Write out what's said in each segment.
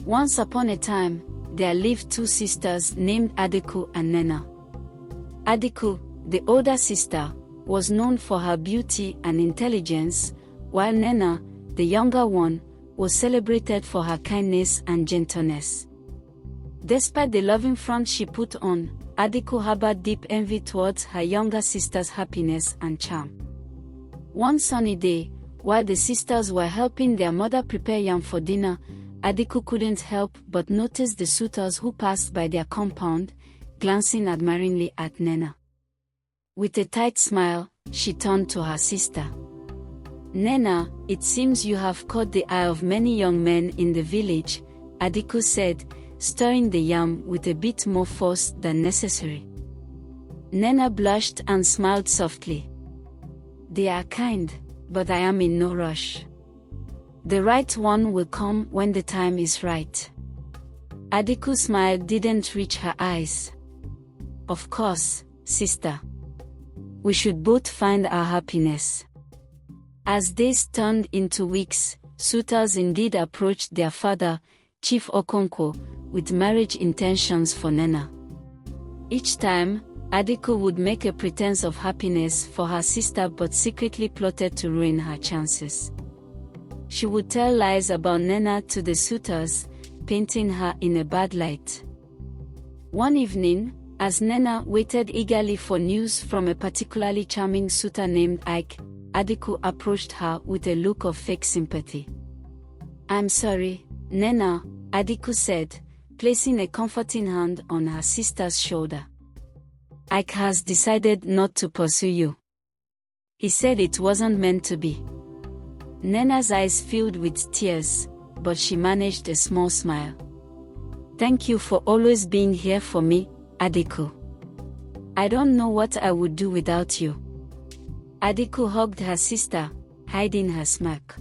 Once upon a time, there lived two sisters named Adiku and Nena. Adiku, the older sister, was known for her beauty and intelligence, while Nena, the younger one, was celebrated for her kindness and gentleness. Despite the loving front she put on, Adiku harbored deep envy towards her younger sister's happiness and charm. One sunny day, while the sisters were helping their mother prepare yam for dinner, Adiku couldn't help but notice the suitors who passed by their compound, glancing admiringly at Nena. With a tight smile, she turned to her sister. "Nena, it seems you have caught the eye of many young men in the village," Adiku said, stirring the yam with a bit more force than necessary. Nena blushed and smiled softly. "They are kind, but I am in no rush. The right one will come when the time is right." Adiku's smile didn't reach her eyes. "Of course, sister. We should both find our happiness." As days turned into weeks, suitors indeed approached their father, Chief Okonkwo, with marriage intentions for Nena. Each time, Adiku would make a pretense of happiness for her sister but secretly plotted to ruin her chances. She would tell lies about Nena to the suitors, painting her in a bad light. One evening, as Nena waited eagerly for news from a particularly charming suitor named Ike, Adiku approached her with a look of fake sympathy. "I'm sorry, Nena," Adiku said, placing a comforting hand on her sister's shoulder. "Ike has decided not to pursue you. He said it wasn't meant to be." Nena's eyes filled with tears, but she managed a small smile. "Thank you for always being here for me, Adiku. I don't know what I would do without you." Adiku hugged her sister, hiding her smirk.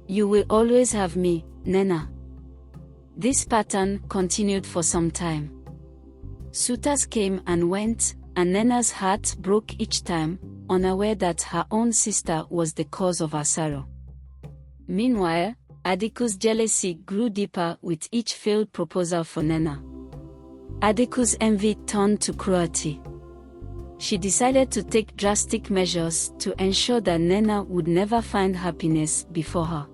"You will always have me, Nena." This pattern continued for some time. Suitors came and went, and Nena's heart broke each time, unaware that her own sister was the cause of her sorrow. Meanwhile, Adiku's jealousy grew deeper with each failed proposal for Nena. Adiku's envy turned to cruelty. She decided to take drastic measures to ensure that Nena would never find happiness before her.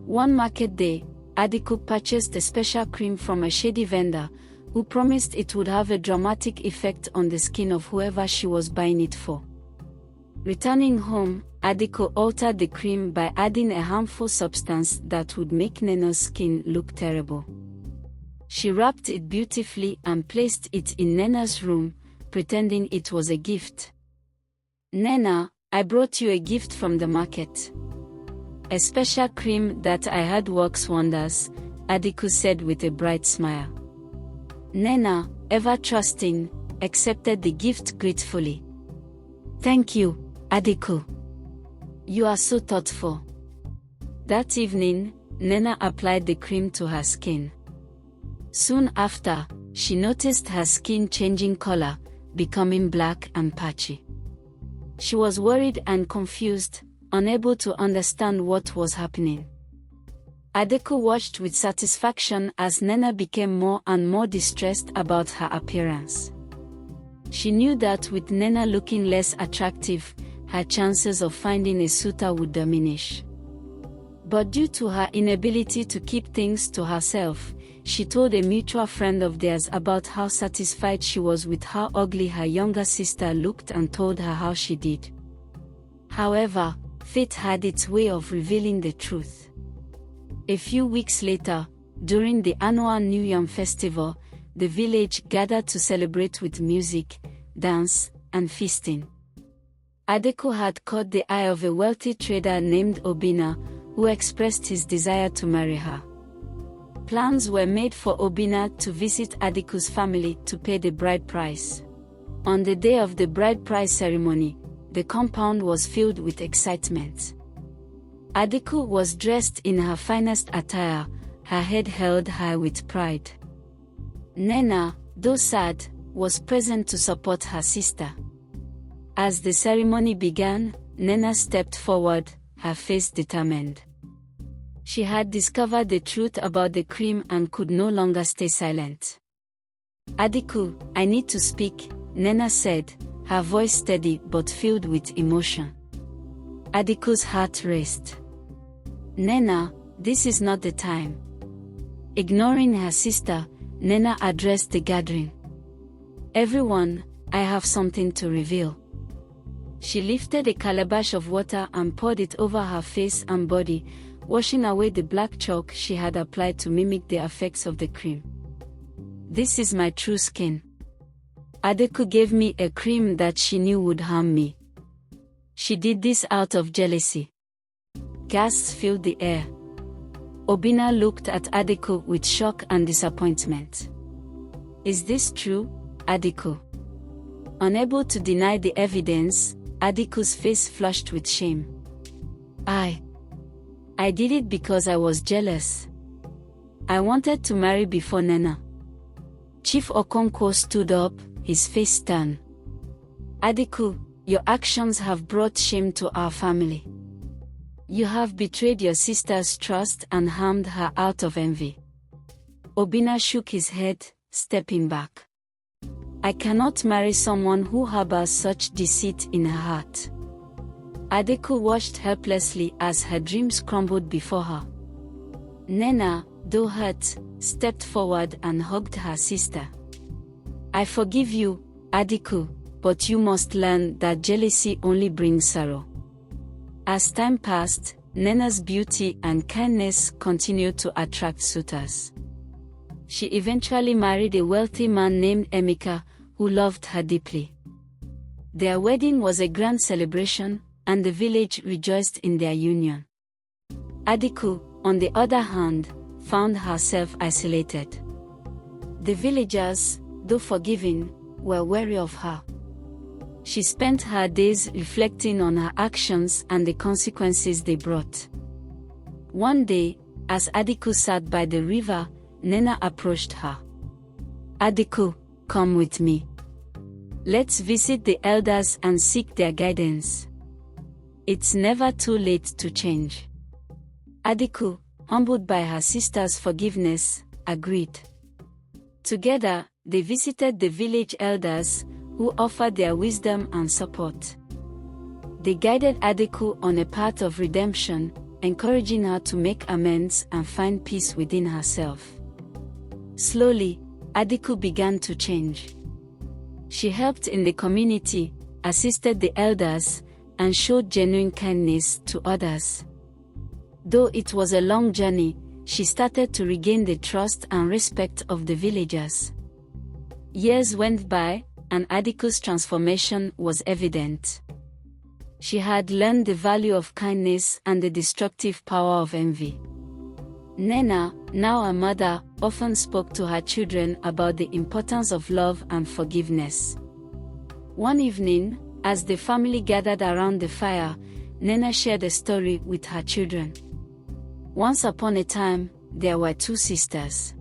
One market day, Adiku purchased a special cream from a shady vendor, who promised it would have a dramatic effect on the skin of whoever she was buying it for. Returning home, Adiku altered the cream by adding a harmful substance that would make Nena's skin look terrible. She wrapped it beautifully and placed it in Nena's room, pretending it was a gift. "Nena, I brought you a gift from the market. A special cream that I heard works wonders," Adiku said with a bright smile. Nena, ever trusting, accepted the gift gratefully. "Thank you, Adiku. You are so thoughtful." That evening, Nena applied the cream to her skin. Soon after, she noticed her skin changing color, becoming black and patchy. She was worried and confused, unable to understand what was happening. Adiku watched with satisfaction as Nena became more and more distressed about her appearance. She knew that with Nena looking less attractive, her chances of finding a suitor would diminish. But due to her inability to keep things to herself, she told a mutual friend of theirs about how satisfied she was with how ugly her younger sister looked and told her how she did. However, fate had its way of revealing the truth. A few weeks later, during the annual New Yam festival, the village gathered to celebrate with music, dance, and feasting. Adiku had caught the eye of a wealthy trader named Obina, who expressed his desire to marry her. Plans were made for Obina to visit Adiku's family to pay the bride price. On the day of the bride price ceremony, the compound was filled with excitement. Adiku was dressed in her finest attire, her head held high with pride. Nena, though sad, was present to support her sister. As the ceremony began, Nena stepped forward, her face determined. She had discovered the truth about the cream and could no longer stay silent. Adiku, I need to speak, Nena said, her voice steady but filled with emotion. Adiku's heart raced. Nena, this is not the time. Ignoring her sister, Nena addressed the gathering. Everyone, I have something to reveal. She lifted a calabash of water and poured it over her face and body, washing away the black chalk she had applied to mimic the effects of the cream. This is my true skin. Adiku gave me a cream that she knew would harm me. She did this out of jealousy. Gasps filled the air. Obinna looked at Adiku with shock and disappointment. Is this true, Adiku? Unable to deny the evidence, Adiku's face flushed with shame. I did it because I was jealous. I wanted to marry before Nena. Chief Okonkwo stood up, his face stern. Adiku, your actions have brought shame to our family. You have betrayed your sister's trust and harmed her out of envy. Obinna shook his head, stepping back. I cannot marry someone who harbors such deceit in her heart. Adiku watched helplessly as her dreams crumbled before her. Nena, though hurt, stepped forward and hugged her sister. I forgive you, Adiku, but you must learn that jealousy only brings sorrow. As time passed, Nena's beauty and kindness continued to attract suitors. She eventually married a wealthy man named Emeka, who loved her deeply. Their wedding was a grand celebration, and the village rejoiced in their union. Adiku, on the other hand, found herself isolated. The villagers, though forgiving, were wary of her. She spent her days reflecting on her actions and the consequences they brought. One day, as Adiku sat by the river, Nena approached her. Adiku, come with me. Let's visit the elders and seek their guidance. It's never too late to change. Adiku, humbled by her sister's forgiveness, agreed. Together, they visited the village elders, who offered their wisdom and support. They guided Adiku on a path of redemption, encouraging her to make amends and find peace within herself. Slowly, Adiku began to change. She helped in the community, assisted the elders, and showed genuine kindness to others. Though it was a long journey, she started to regain the trust and respect of the villagers. Years went by, and Adiku's transformation was evident. She had learned the value of kindness and the destructive power of envy. Nena, now a mother, often spoke to her children about the importance of love and forgiveness. One evening, as the family gathered around the fire, Nena shared a story with her children. Once upon a time, there were two sisters.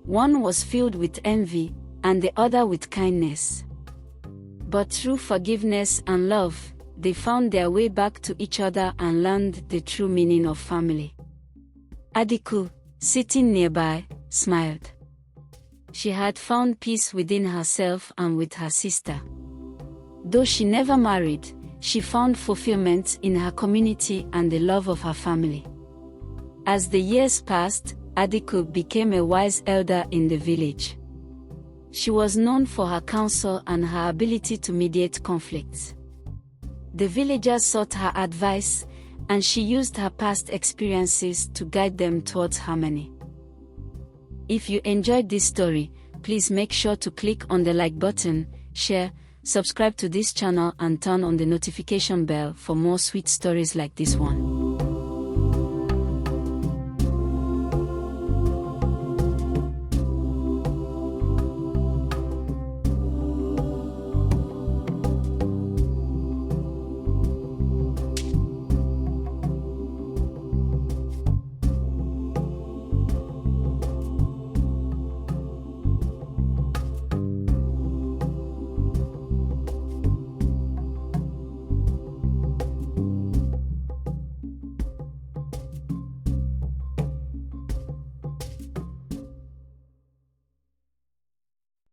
One was filled with envy, and the other with kindness. But through forgiveness and love, they found their way back to each other and learned the true meaning of family. Adiku, sitting nearby, smiled. She had found peace within herself and with her sister. Though she never married, she found fulfillment in her community and the love of her family. As the years passed, Adiku became a wise elder in the village. She was known for her counsel and her ability to mediate conflicts. The villagers sought her advice, and she used her past experiences to guide them towards harmony. If you enjoyed this story, please make sure to click on the like button, share, subscribe to this channel and turn on the notification bell for more sweet stories like this one.